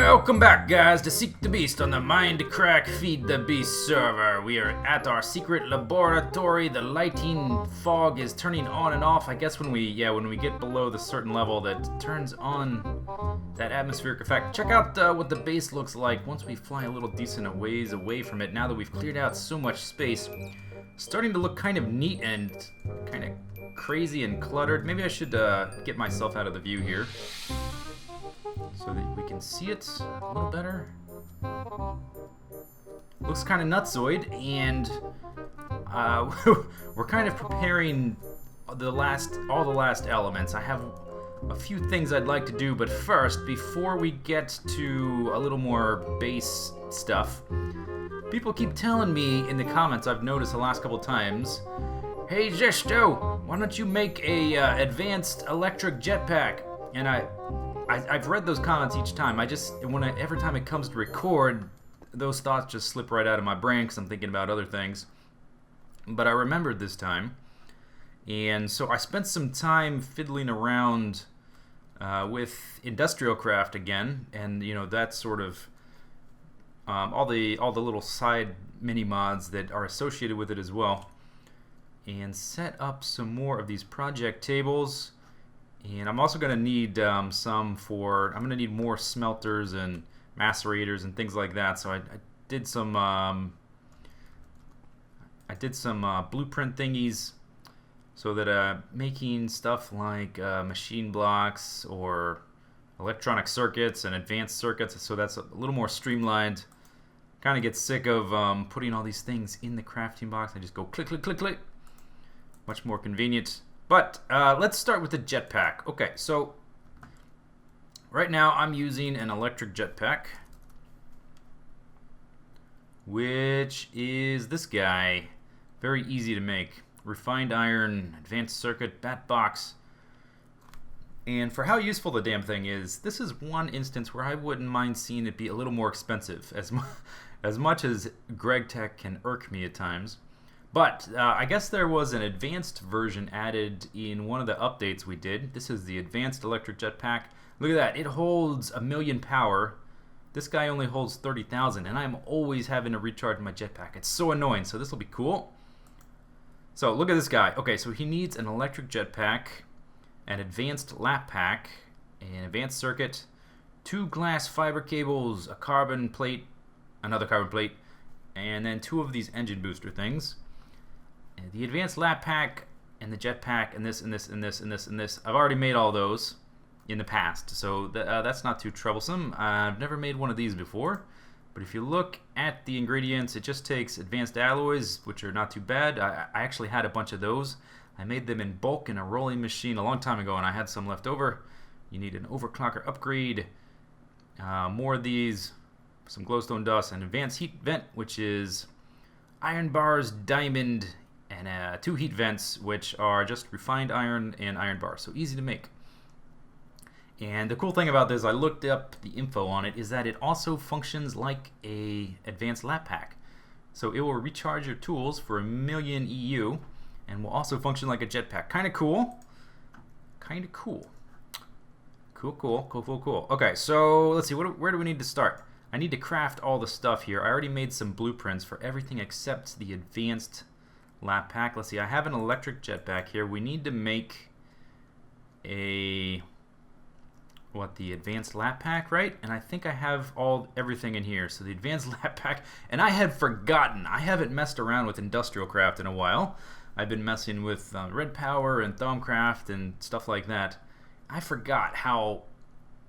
Welcome back, guys, to Seek the Beast on the Mind Crack Feed the Beast server. We are at our secret laboratory. The lighting fog is turning on and off. I guess when we get below the certain level, that turns on that atmospheric effect. Check out what the base looks like once we fly a little decent ways away from it. Now that we've cleared out so much space, starting to look kind of neat and kind of crazy and cluttered. Maybe I should get myself out of the view here, so that we can see it a little better. Looks kind of nutsoid, and we're kind of preparing all the last elements. I have a few things I'd like to do, but first, before we get to a little more base stuff, people keep telling me in the comments, I've noticed the last couple times, "Hey Zisteau, why don't you make a advanced electric jetpack?" And I've read those comments each time. Every time it comes to record, those thoughts just slip right out of my brain because I'm thinking about other things. But I remembered this time, and so I spent some time fiddling around with industrial craft again, and that sort of all the little side mini mods that are associated with it as well, and set up some more of these project tables. And I'm also going to need I'm going to need more smelters and macerators and things like that. So I did some blueprint thingies, so that making stuff like machine blocks or electronic circuits and advanced circuits, so that's a little more streamlined. Kind of get sick of putting all these things in the crafting box. I just go click, click, click, click. Much more convenient. But let's start with the jetpack. Okay, so right now I'm using an electric jetpack, which is this guy. Very easy to make. Refined iron, advanced circuit, bat box. And for how useful the damn thing is, this is one instance where I wouldn't mind seeing it be a little more expensive, as much as Greg Tech can irk me at times. But I guess there was an advanced version added in one of the updates we did. This is the advanced electric jetpack. Look at that. It holds 1,000,000 power. This guy only holds 30,000, and I'm always having to recharge my jetpack. It's so annoying, so this will be cool. So look at this guy. Okay, so he needs an electric jetpack, an advanced lap pack, an advanced circuit, 2 glass fiber cables, a carbon plate, another carbon plate, and then 2 of these engine booster things. The advanced lap pack and the jetpack and this and this and this and this and this. I've already made all those in the past, so that's not too troublesome. I've never made one of these before, but if you look at the ingredients, it just takes advanced alloys, which are not too bad. I actually had a bunch of those. I made them in bulk in a rolling machine a long time ago, and I had some left over. You need an overclocker upgrade, more of these, some glowstone dust, and advanced heat vent, which is iron bars, diamond, and 2 heat vents, which are just refined iron and iron bars, so easy to make. And the cool thing about this, I looked up the info on it, is that it also functions like a advanced lap pack. So it will recharge your tools for 1,000,000 EU, and will also function like a jetpack. Kind of cool. Kind of cool. Cool. Okay, so let's see, where do we need to start? I need to craft all the stuff here. I already made some blueprints for everything except the advanced lap pack. Let's see, I have an electric jetpack here. We need to make the advanced lap pack, right? And I think I have everything in here. So the advanced lap pack, and I had forgotten. I haven't messed around with industrial craft in a while. I've been messing with Red Power and Thaumcraft and stuff like that. I forgot how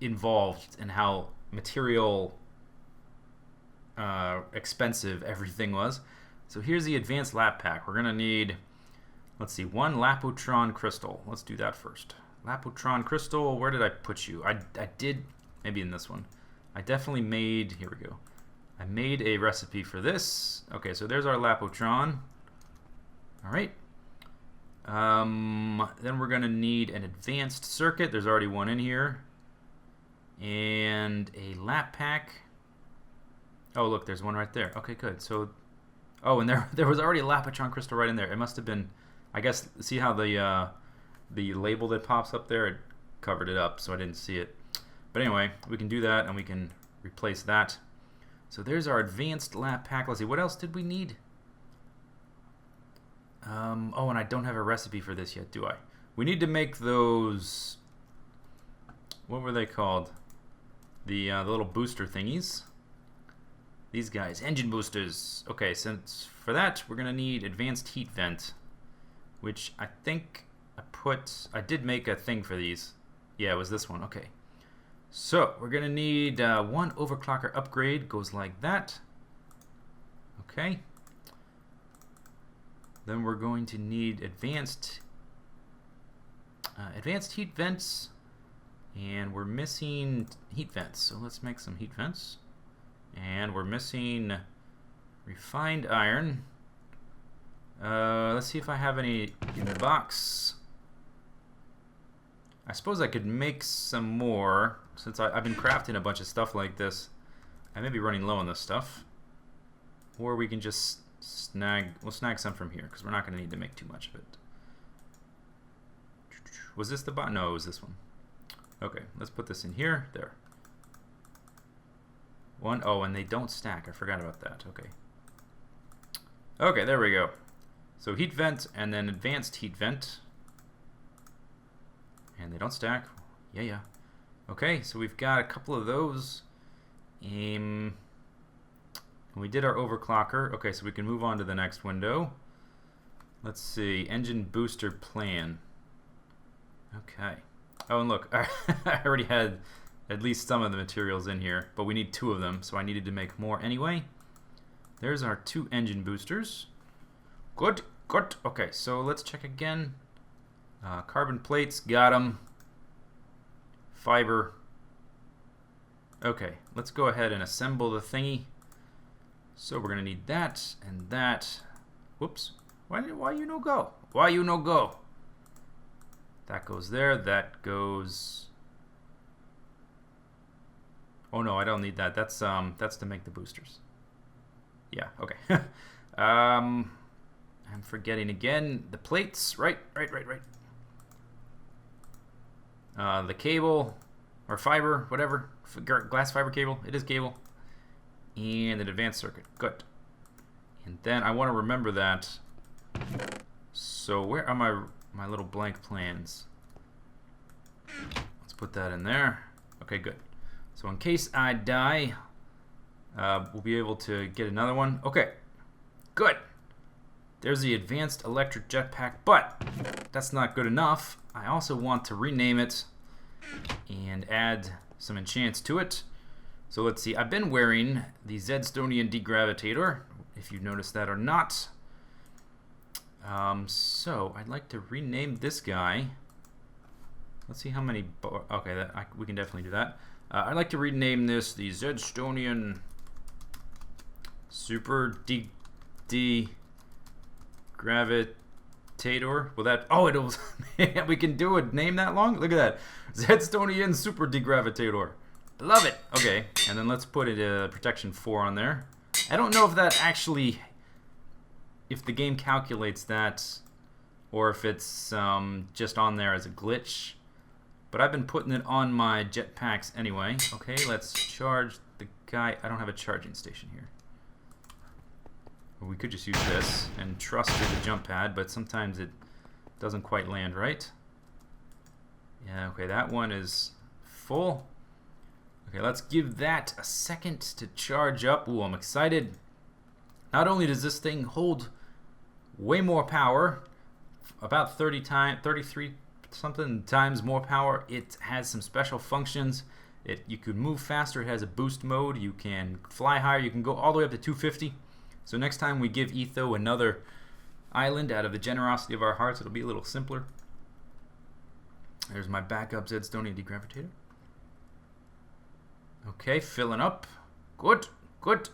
involved and how material expensive everything was. So here's the advanced lap pack. We're gonna need, let's see, 1 Lapotron crystal. Let's do that first. Lapotron crystal, where did I put you? I did, maybe in this one. I definitely made, here we go. I made a recipe for this. Okay, so there's our Lapotron. All right. Then we're gonna need an advanced circuit. There's already one in here. And a lap pack. Oh, look, there's one right there. Okay, good. So, oh, and there was already a Lapotron crystal right in there. It must have been, I guess, see how the label that pops up there, it covered it up, so I didn't see it. But anyway, we can do that, and we can replace that. So there's our advanced lab pack. Let's see, what else did we need? Oh, and I don't have a recipe for this yet, do I? We need to make those... What were they called? The little booster thingies. These guys, engine boosters. Okay, since for that, we're going to need advanced heat vent, which I think I did make a thing for these. Yeah, it was this one. Okay. So, we're going to need one overclocker upgrade. Goes like that. Okay. Then we're going to need advanced heat vents. And we're missing heat vents. So, let's make some heat vents. And we're missing refined iron. Let's see if I have any in the box. I suppose I could make some more, since I've been crafting a bunch of stuff like this. I may be running low on this stuff. Or we can just we'll snag some from here, because we're not going to need to make too much of it. Was this the bot? No, it was this one. Okay, let's put this in here. There. One. Oh, and they don't stack. I forgot about that. Okay. Okay, there we go. So heat vent and then advanced heat vent. And they don't stack. Yeah. Okay, so we've got a couple of those. We did our overclocker. Okay, so we can move on to the next window. Let's see. Engine booster plan. Okay. Oh, and look. I already had at least some of the materials in here, but we need 2 of them, so I needed to make more anyway. There's our 2 engine boosters. Good. Okay, so let's check again. Carbon plates, got them. Fiber. Okay, let's go ahead and assemble the thingy. So we're gonna need that and that. Whoops. Why you no go? Why you no go? That goes there. That goes. Oh no, I don't need that. That's to make the boosters. Yeah. Okay. I'm forgetting again the plates. Right. The cable or fiber, whatever, glass fiber cable. It is cable, and an advanced circuit. Good. And then I want to remember that. So where are my little blank plans? Let's put that in there. Okay, good. So in case I die, we'll be able to get another one. Okay, good. There's the advanced electric jetpack, but that's not good enough. I also want to rename it and add some enchants to it. So let's see. I've been wearing the Zisteau degravitator, if you've noticed that or not. So I'd like to rename this guy. Let's see how many. Okay, we can definitely do that. I'd like to rename this the Zisteau Super Degravitator. Will that? Oh, it'll. We can do a name that long. Look at that, Zisteau Super Degravitator. Love it. Okay, and then let's put it protection 4 on there. I don't know if that actually, if the game calculates that, or if it's just on there as a glitch. But I've been putting it on my jetpacks anyway. Okay, let's charge the guy. I don't have a charging station here. We could just use this and trust to the jump pad, but sometimes it doesn't quite land right. Yeah, okay, that one is full. Okay, let's give that a second to charge up. Ooh, I'm excited. Not only does this thing hold way more power, about 33 something times more power, it has some special functions. You could move faster. It has a boost mode. You can fly higher. You can go all the way up to 250. So next time we give Etho another island out of the generosity of our hearts, it'll be a little simpler. There's my backup Zisteau degravitator. Okay, filling up. Good.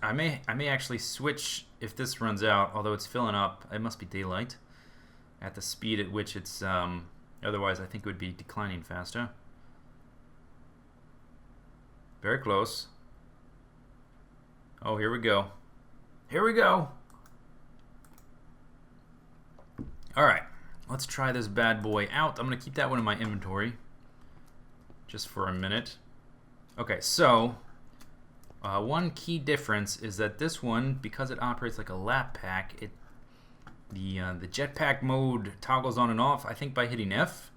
I may actually switch if this runs out, although it's filling up. It must be daylight at the speed at which it's otherwise I think it would be declining faster. Very close. Oh, here we go. Alright, let's try this bad boy out. I'm going to keep that one in my inventory just for a minute. Okay, so One key difference is that this one, because it operates like a lap pack, the jetpack mode toggles on and off, I think by hitting F.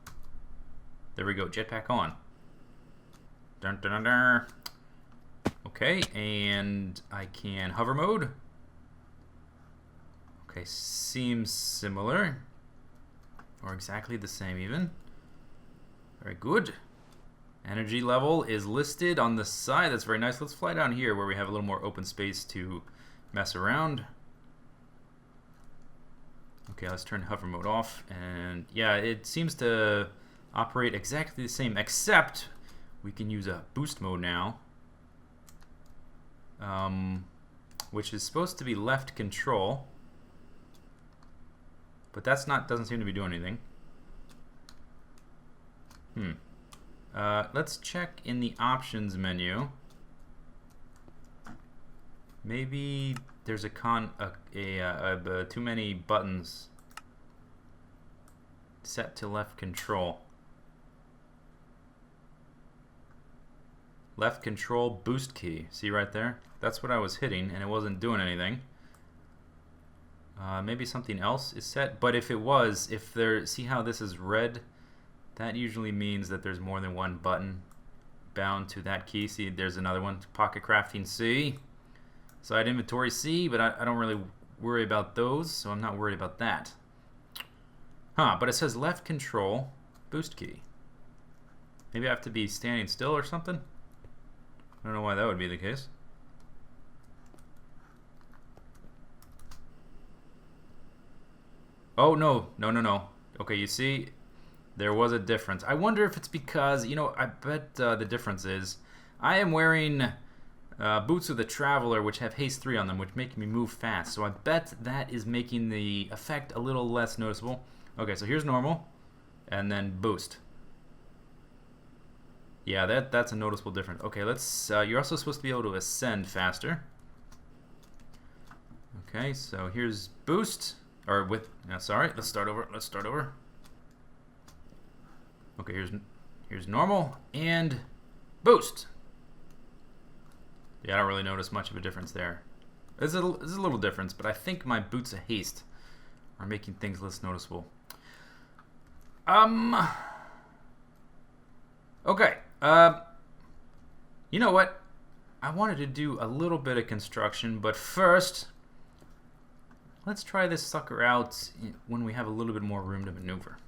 There we go, jetpack on. Dun, dun, dun, dun. Okay, and I can hover mode. Okay, seems similar. Or exactly the same even. Very good. Energy level is listed on the side. That's very nice. Let's fly down here where we have a little more open space to mess around. Okay, let's turn hover mode off. And yeah, it seems to operate exactly the same, except we can use a boost mode now. Which is supposed to be left control. But that's not, doesn't seem to be doing anything. Let's check in the options menu. Maybe there's too many buttons set to left control. Left control boost key. See right there? That's what I was hitting and it wasn't doing anything. Maybe something else is set, but if it was, see how this is red? That usually means that there's more than one button bound to that key. See, there's another one, pocket crafting C, side inventory C, but I don't really worry about those, so I'm not worried about that. But it says left control boost key. Maybe I have to be standing still or something? I don't know why that would be the case. Oh, no. Okay, you see, there was a difference. I wonder if it's because, I bet the difference is I am wearing boots of the Traveler, which have haste 3 on them, which make me move fast. So I bet that is making the effect a little less noticeable. Okay, so here's normal, and then boost. Yeah, that's a noticeable difference. Okay, let's. You're also supposed to be able to ascend faster. Okay, so here's boost. Or with, sorry, let's start over. Okay, here's normal and boost. Yeah, I don't really notice much of a difference there. There's a little difference, but I think my boots of haste are making things less noticeable. Okay, you know what? I wanted to do a little bit of construction, but first, let's try this sucker out when we have a little bit more room to maneuver.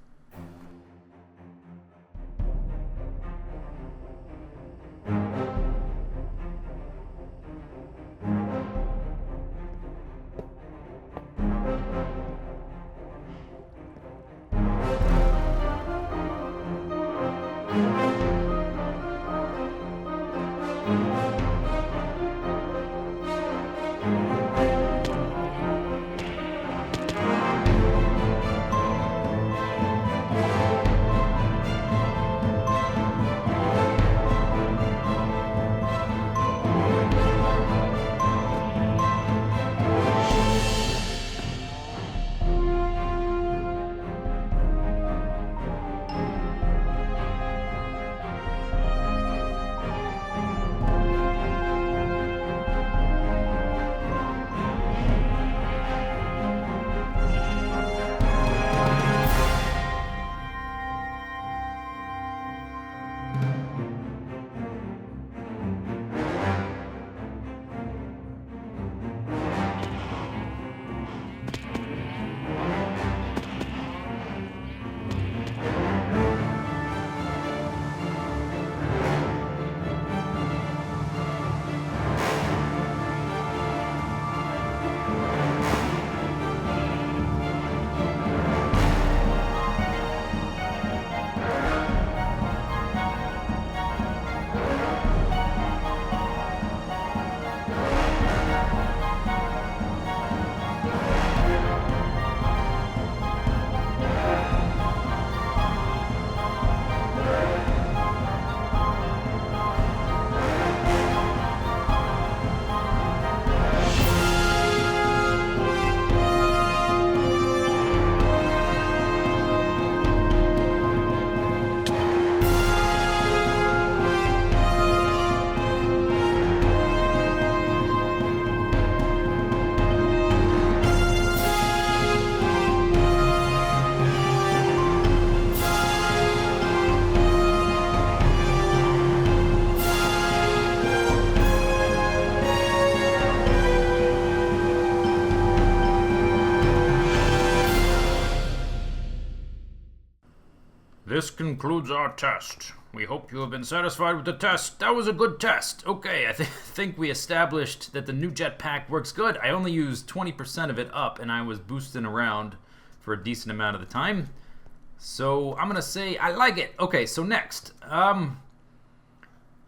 concludes our test. We hope you have been satisfied with the test. That was a good test. Okay, I think we established that the new jetpack works good. I only used 20% of it up, and I was boosting around for a decent amount of the time. So I'm going to say I like it. Okay, so next.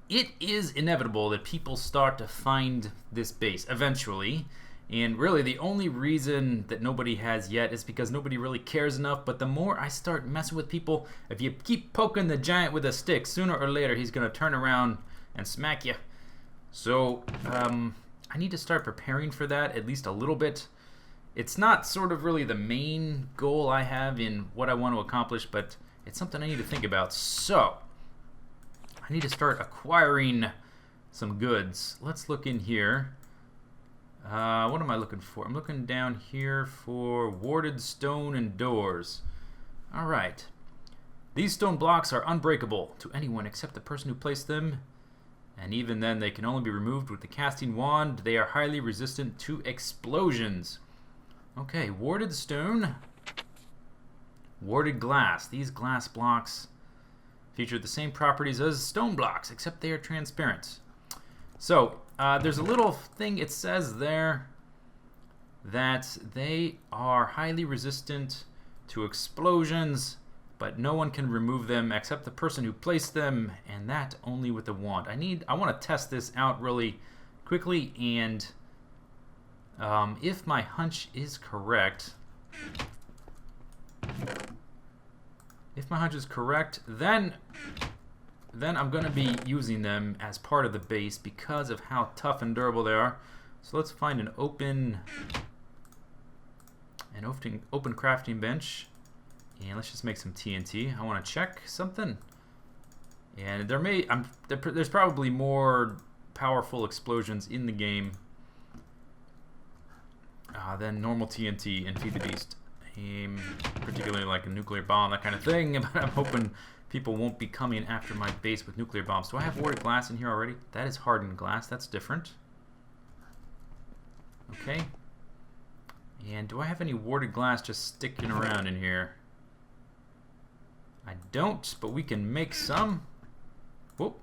It is inevitable that people start to find this base eventually. And really, the only reason that nobody has yet is because nobody really cares enough. But the more I start messing with people, if you keep poking the giant with a stick, sooner or later he's going to turn around and smack you. So, I need to start preparing for that at least a little bit. It's not sort of really the main goal I have in what I want to accomplish, but it's something I need to think about. So, I need to start acquiring some goods. Let's look in here. What am I looking for? I'm looking down here for warded stone and doors. Alright. These stone blocks are unbreakable to anyone except the person who placed them. And even then, they can only be removed with the casting wand. They are highly resistant to explosions. Okay, warded stone. Warded glass. These glass blocks feature the same properties as stone blocks, except they are transparent. So, there's a little thing it says there that they are highly resistant to explosions, but no one can remove them except the person who placed them, and that only with a wand. I want to test this out really quickly, and if my hunch is correct, then I'm going to be using them as part of the base because of how tough and durable they are. So let's find an open crafting bench, and let's just make some TNT. I want to check something, and there's probably more powerful explosions in the game than normal TNT and Feed the Beast. Particularly like a nuclear bomb, that kind of thing. But I'm hoping people won't be coming after my base with nuclear bombs. Do I have warded glass in here already? That is hardened glass. That's different. Okay. And do I have any warded glass just sticking around in here? I don't, but we can make some. Whoop.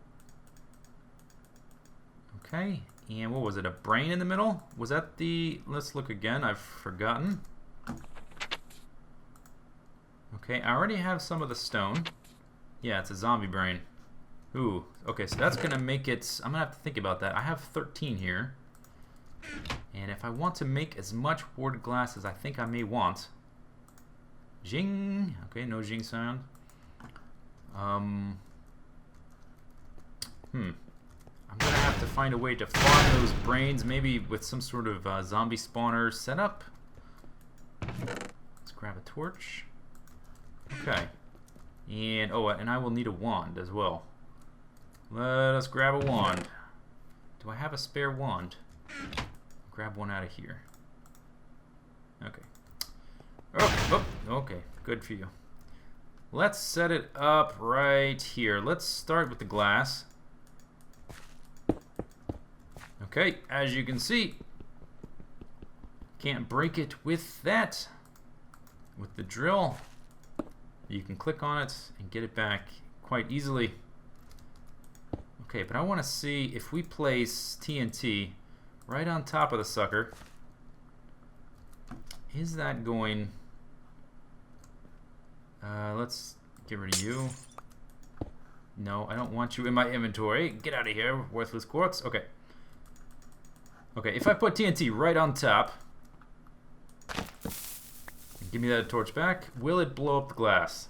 Okay. And what was it? A brain in the middle? Was that the... Let's look again. I've forgotten. Okay, I already have some of the stone. Yeah, it's a zombie brain. Ooh, okay, so that's gonna make it... I'm gonna have to think about that. I have 13 here. And if I want to make as much warded glass as I think I may want... Jing! Okay, no jing sound. I'm gonna have to find a way to farm those brains, maybe with some sort of zombie spawner setup. Let's grab a torch. Okay. And, and I will need a wand as well. Let us grab a wand. Do I have a spare wand? Grab one out of here. Okay. Oh, okay. Good for you. Let's set it up right here. Let's start with the glass. Okay, as you can see, can't break it with that. With the drill, you can click on it and get it back quite easily. Okay, but I want to see if we place TNT right on top of the sucker. Is that going... let's get rid of you. No, I don't want you in my inventory. Get out of here, worthless quartz. Okay. Okay, if I put TNT right on top, give me that torch back, will it blow up the glass?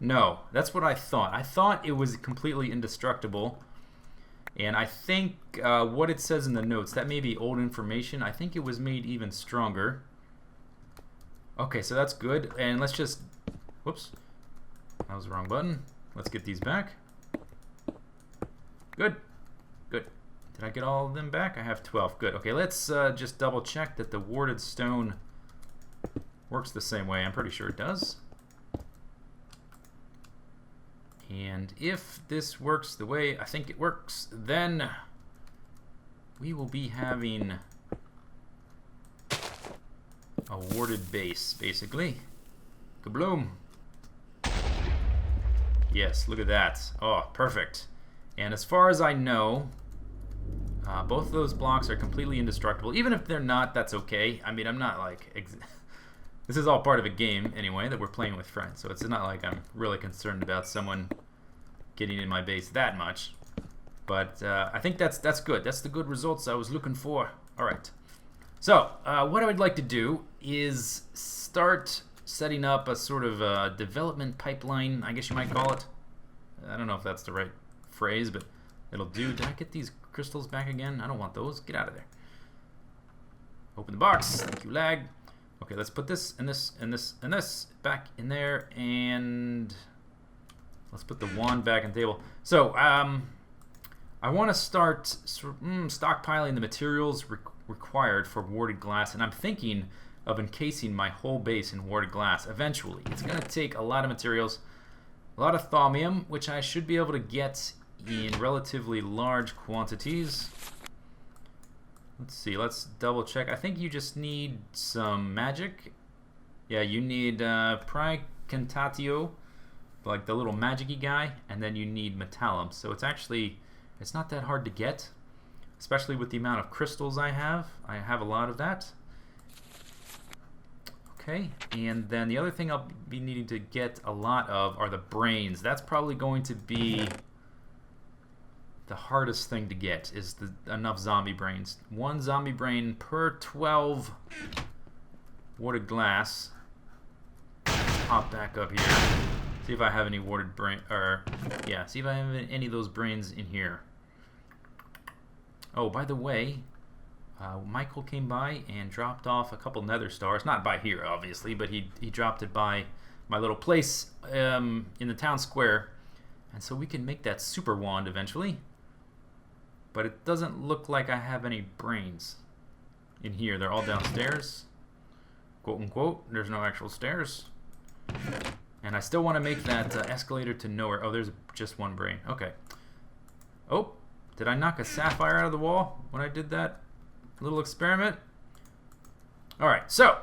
No, that's what I thought. I thought it was completely indestructible. And I think what it says in the notes, that may be old information. I think it was made even stronger. Okay, so that's good. And let's just... Whoops. That was the wrong button. Let's get these back. Good. Good. Did I get all of them back? I have 12. Good. Okay, let's just double check that the warded stone works the same way. I'm pretty sure it does. And if this works the way I think it works, then we will be having a warded base, basically. Kabloom. Yes, look at that. Oh, perfect. And as far as I know, both of those blocks are completely indestructible. Even if they're not, that's okay. I mean, I'm not like... This is all part of a game, anyway, that we're playing with friends. So it's not like I'm really concerned about someone getting in my base that much. But I think that's good. That's the good results I was looking for. All right. So what I would like to do is start setting up a sort of development pipeline, I guess you might call it. I don't know if that's the right phrase, but it'll do. Did I get these crystals back again? I don't want those. Get out of there. Open the box. Thank you, lag. Okay, let's put this and this and this and this back in there, and let's put the wand back on the table. So, I want to start stockpiling the materials required for warded glass, and I'm thinking of encasing my whole base in warded glass eventually. It's going to take a lot of materials, a lot of thaumium, which I should be able to get in relatively large quantities. Let's see, let's double check. I think you just need some magic. Yeah, you need Praecantatio, like the little magic-y guy, and then you need metallum. So it's actually, it's not that hard to get, especially with the amount of crystals I have. I have a lot of that. Okay, and then the other thing I'll be needing to get a lot of are the brains. That's probably going to be the hardest thing to get, is enough zombie brains. 1 zombie brain per 12 warded glass. Hop back up here. See if I have any warded brain, or yeah, see if I have any of those brains in here. Oh, by the way, Michael came by and dropped off a couple nether stars. Not by here, obviously, but he dropped it by my little place in the town square. And so we can make that super wand eventually. But it doesn't look like I have any brains in here. They're all downstairs. Quote unquote. There's no actual stairs. And I still want to make that escalator to nowhere. Oh, there's just 1 brain. Okay. Oh, did I knock a sapphire out of the wall when I did that little experiment? Alright, so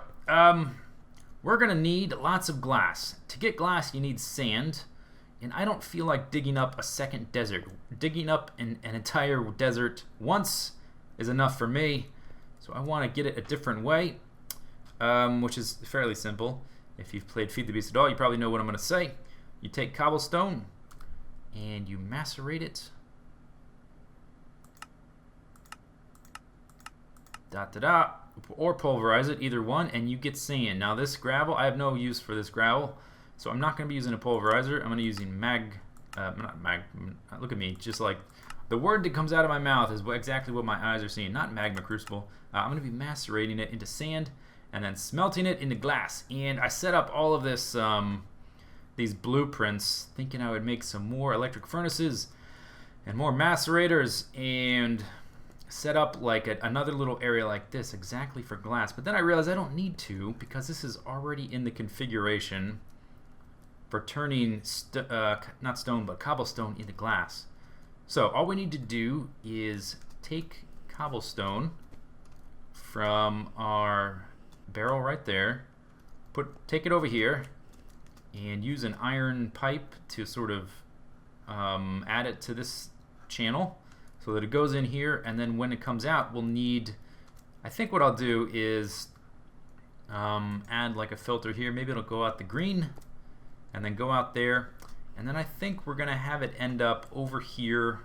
we're going to need lots of glass. To get glass, you need sand. And I don't feel like digging up a second desert. Digging up an entire desert once is enough for me. So I want to get it a different way, which is fairly simple. If you've played Feed the Beast at all, you probably know what I'm going to say. You take cobblestone and you macerate it. Da-da-da. Or pulverize it, either one, and you get sand. Now this gravel, I have no use for this gravel. So I'm not going to be using a pulverizer. I'm going to be using look at me, just like the word that comes out of my mouth is exactly what my eyes are seeing, not magma crucible. I'm going to be macerating it into sand and then smelting it into glass. And I set up all of this, these blueprints, thinking I would make some more electric furnaces and more macerators and set up like another little area like this exactly for glass. But then I realized I don't need to, because this is already in the configuration for turning not stone but cobblestone into glass. So all we need to do is take cobblestone from our barrel right there, take it over here, and use an iron pipe to sort of add it to this channel so that it goes in here, and then when it comes out we'll need, I think what I'll do is add like a filter here. Maybe it'll go out the green and then go out there, and then I think we're gonna have it end up over here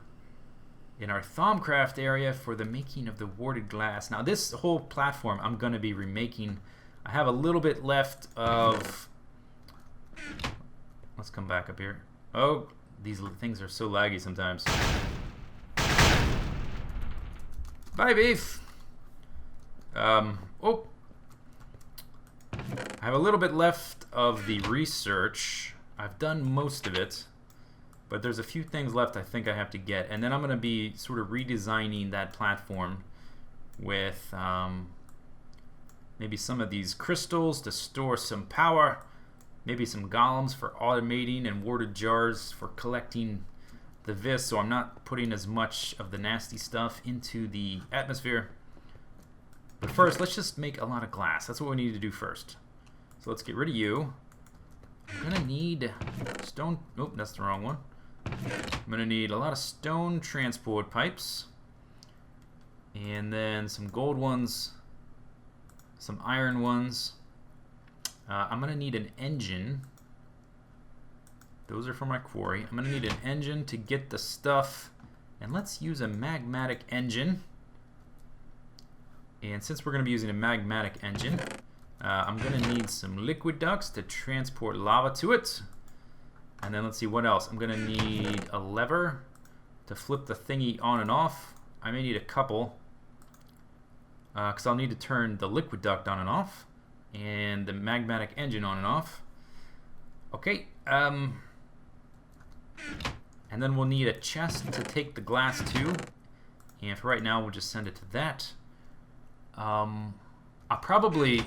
in our Thaumcraft area for the making of the warded glass. Now this whole platform I'm gonna be remaking. I have a little bit left of, let's come back up here. Oh, these things are so laggy sometimes. Bye, beef. Oh, I have a little bit left of the research. I've done most of it, but there's a few things left I think I have to get, and then I'm going to be sort of redesigning that platform with maybe some of these crystals to store some power, maybe some golems for automating, and warded jars for collecting the vis, so I'm not putting as much of the nasty stuff into the atmosphere. But first, let's just make a lot of glass. That's what we need to do first. So let's get rid of you. I'm gonna need stone. Oh, that's the wrong one. I'm gonna need a lot of stone transport pipes, and then some gold ones, some iron ones. I'm gonna need an engine. Those are for my quarry. I'm gonna need an engine to get the stuff, and let's use a magmatic engine. And since we're gonna be using a magmatic engine, I'm gonna need some liquid ducts to transport lava to it. And then let's see what else. I'm gonna need a lever to flip the thingy on and off. I may need a couple, because I'll need to turn the liquid duct on and off, and the magmatic engine on and off. Okay, and then we'll need a chest to take the glass to. And for right now, we'll just send it to that. I'll probably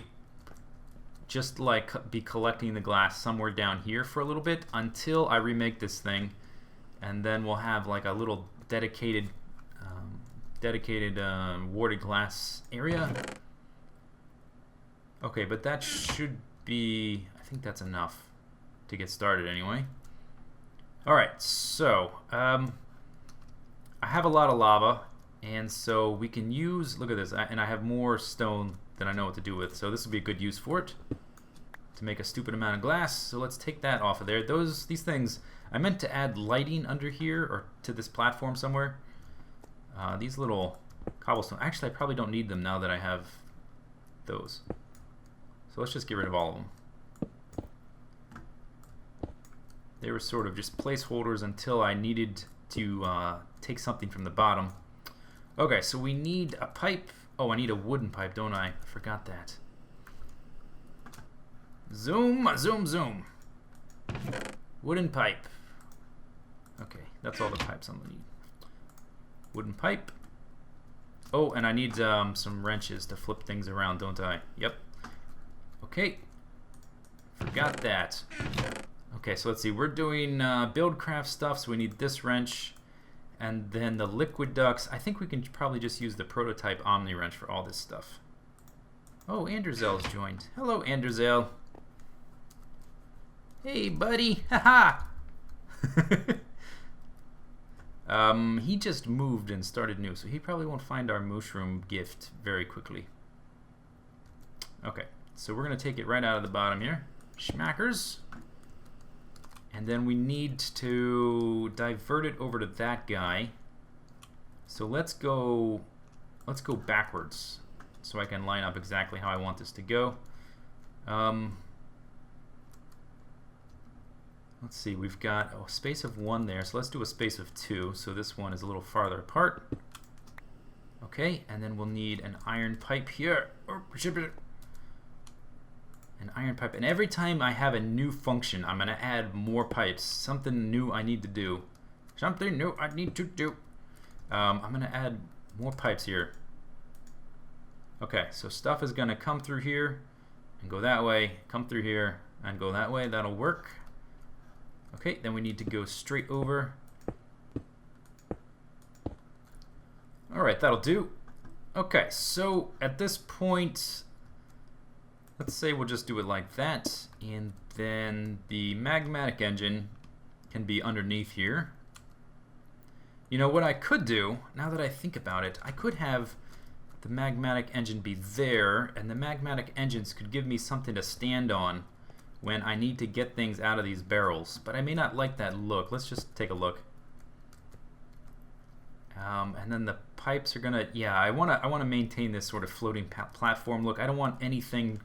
just like be collecting the glass somewhere down here for a little bit until I remake this thing, and then we'll have like a little dedicated warded glass area. Okay, but that should be, I think that's enough to get started anyway. Alright, so I have a lot of lava, and so we can use, look at this, and I have more stone than I know what to do with, so this would be a good use for it to make a stupid amount of glass. So let's take that off of there. These things, I meant to add lighting under here or to this platform somewhere. These little cobblestone, actually I probably don't need them now that I have those. So let's just get rid of all of them. They were sort of just placeholders until I needed to take something from the bottom. Okay, so we need a pipe. Oh, I need a wooden pipe, don't I? I forgot that. Zoom, zoom, zoom. Wooden pipe. Okay, that's all the pipes I'm gonna need. Wooden pipe. Oh, and I need some wrenches to flip things around, don't I? Yep. Okay. Forgot that. Okay, so let's see. We're doing buildcraft stuff, so we need this wrench. And then the liquid ducts. I think we can probably just use the prototype Omni wrench for all this stuff. Oh, Anderzel's joined. Hello, Anderzel. Hey, buddy. Haha. He just moved and started new, so he probably won't find our mushroom gift very quickly. Okay, so we're going to take it right out of the bottom here. Schmackers. And then we need to divert it over to that guy. So let's go backwards so I can line up exactly how I want this to go. Let's see, we've got a space of 1 there, so let's do a space of 2. So this one is a little farther apart. Okay, and then we'll need an iron pipe here. An iron pipe, and every time I have a new function, I'm going to add more pipes. Something new I need to do. Something new I need to do. I'm going to add more pipes here. Okay, so stuff is going to come through here and go that way, come through here and go that way. That'll work. Okay, then we need to go straight over. Alright, that'll do. Okay, so at this point, let's say we'll just do it like that, and then the magmatic engine can be underneath here. You know what I could do, now that I think about it, I could have the magmatic engine be there, and the magmatic engines could give me something to stand on when I need to get things out of these barrels. But I may not like that look. Let's just take a look. And then the pipes are gonna, yeah, I wanna maintain this sort of floating platform look. I don't want anything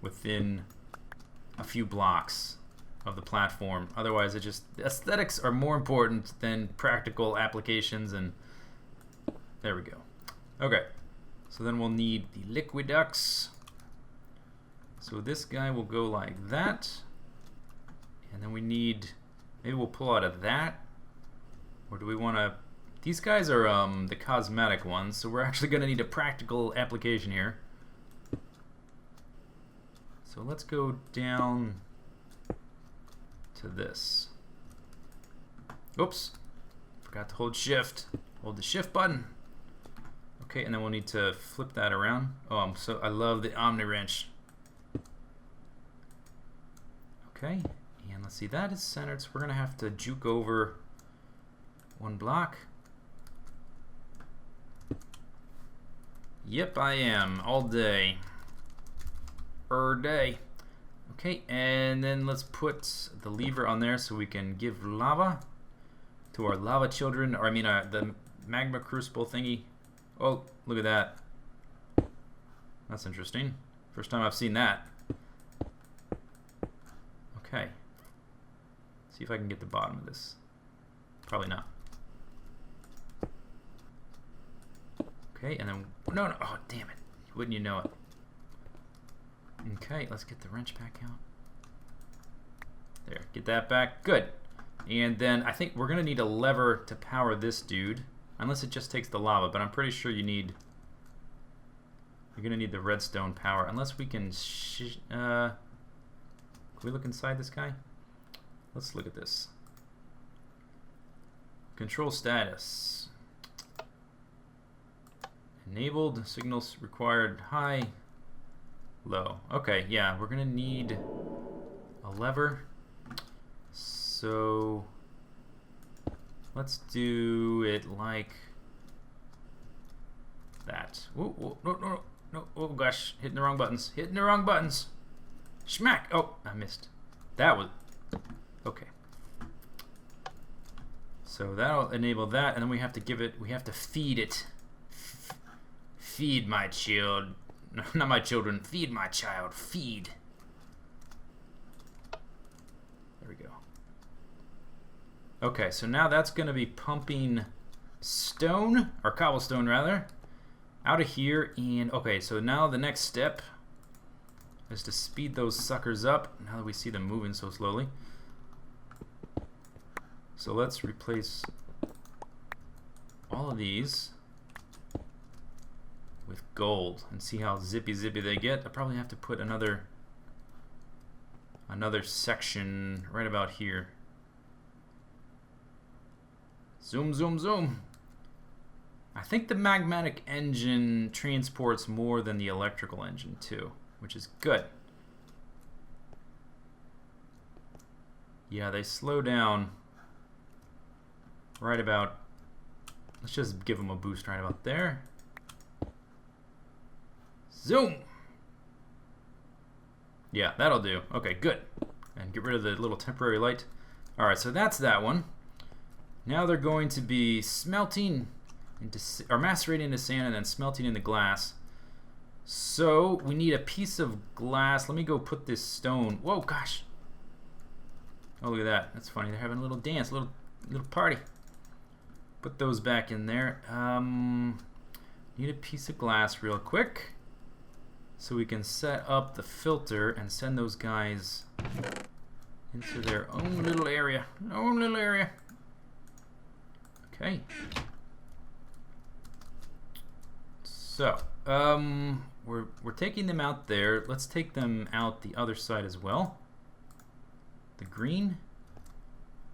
within a few blocks of the platform. Otherwise, it just, aesthetics are more important than practical applications. And there we go. Okay, so then we'll need the liquid ducts. So this guy will go like that, and then we need, maybe we'll pull out of that, or do we want to, these guys are the cosmetic ones, so we're actually going to need a practical application here. So let's go down to this. Oops, forgot to hold shift. Hold the shift button. Okay, and then we'll need to flip that around. Oh, I love the Omni wrench. Okay, let's see, that is centered, so we're going to have to juke over one block. Yep, I am. All day. Day. Okay, and then let's put the lever on there so we can give lava to our lava children, or I mean the magma crucible thingy. Oh, look at that. That's interesting. First time I've seen that. Okay. See if I can get the bottom of this. Probably not. Okay, and then no, oh damn it! Wouldn't you know it? Okay, let's get the wrench back out. There, get that back. Good. And then I think we're gonna need a lever to power this dude, unless it just takes the lava. But I'm pretty sure you're gonna need the redstone power, unless we can. Can we look inside this guy? Let's look at this. Control status. Enabled, signals required high, low. Okay, yeah, we're gonna need a lever. So let's do it like that. Whoa, no, oh gosh, hitting the wrong buttons. Hitting the wrong buttons. Schmack! Oh, I missed. That was, okay. So that'll enable that, and then we have to give it, we have to feed it. Feed my child. No, not my children. Feed my child. Feed. There we go. Okay, so now that's going to be pumping stone, or cobblestone rather, out of here. And okay, so now the next step is to speed those suckers up now that we see them moving so slowly. So let's replace all of these with gold and see how zippy they get. I probably have to put another section right about here. Zoom, zoom, zoom. I think the magmatic engine transports more than the electrical engine too, which is good. Yeah, they slow down right about, let's just give them a boost right about there. Zoom! Yeah, that'll do. Okay, good. And get rid of the little temporary light. Alright, so that's that one. Now they're going to be smelting into, or macerating into sand and then smelting into glass. So we need a piece of glass. Let me go put this stone. Whoa, gosh. Oh, look at that. That's funny. They're having a little dance, a little party. Put those back in there. Need a piece of glass real quick, so we can set up the filter and send those guys into their own little area. Okay. So, we're taking them out there. Let's take them out the other side as well. The green.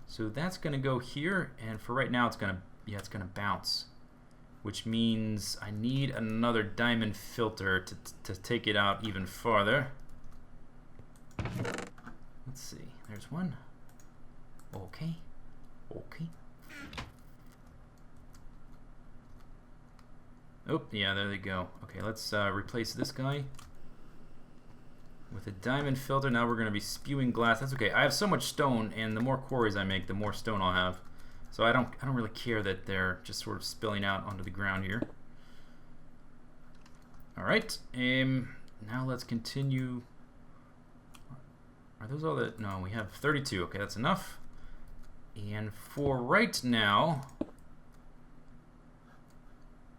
So that's gonna go here, and for right now it's gonna bounce, which means I need another diamond filter to take it out even farther. Let's see, there's one. Okay. Oh, yeah, there they go. Okay, let's replace this guy with a diamond filter. Now we're going to be spewing glass. That's okay. I have so much stone, and the more quarries I make, the more stone I'll have. So I don't really care that they're just sort of spilling out onto the ground here. All right. Now let's continue. Are those all the? No, we have 32. Okay, that's enough. And for right now,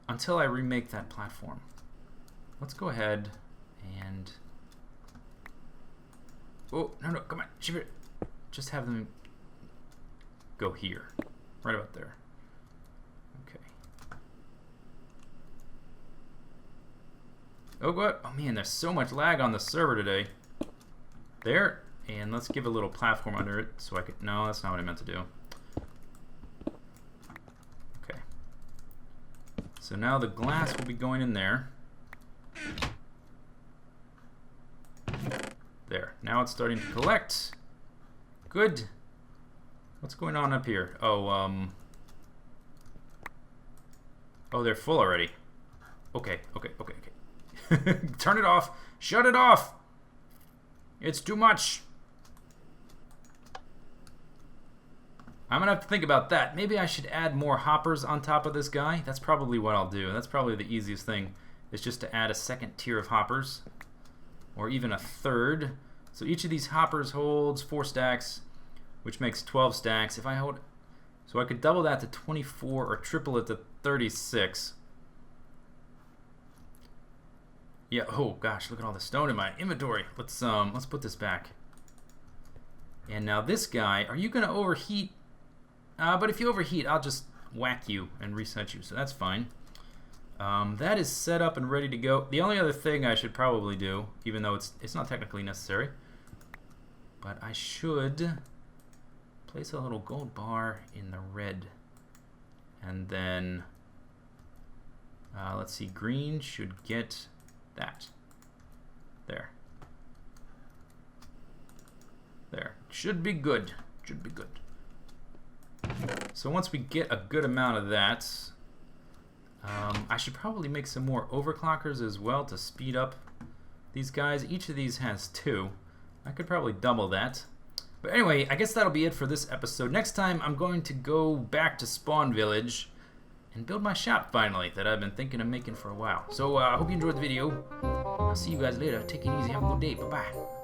until I remake that platform, let's go ahead and. Oh, no, come on. Just have them go here. Right about there. Okay. Oh, what? Oh, man, there's so much lag on the server today. There. And let's give a little platform under it so I could... No, that's not what I meant to do. Okay. So now the glass will be going in there. There. Now it's starting to collect. Good. What's going on up here? Oh, oh, they're full already. Okay. Turn it off. Shut it off. It's too much. I'm gonna have to think about that. Maybe I should add more hoppers on top of this guy. That's probably what I'll do. That's probably the easiest thing, is just to add a second tier of hoppers, or even a third. So each of these hoppers holds 4 stacks, which makes 12 stacks. If I hold, so I could double that to 24 or triple it to 36. Yeah. Oh gosh, look at all the stone in my inventory. Let's put this back. And now this guy, are you gonna overheat? But if you overheat, I'll just whack you and reset you, so that's fine. That is set up and ready to go. The only other thing I should probably do, even though it's not technically necessary, but I should place a little gold bar in the red, and then let's see, green should get that. There. Should be good. Should be good. So once we get a good amount of that, I should probably make some more overclockers as well to speed up these guys. Each of these has 2. I could probably double that. But anyway, I guess that'll be it for this episode. Next time, I'm going to go back to Spawn Village and build my shop finally that I've been thinking of making for a while. So I hope you enjoyed the video. I'll see you guys later. Take it easy. Have a good day. Bye-bye.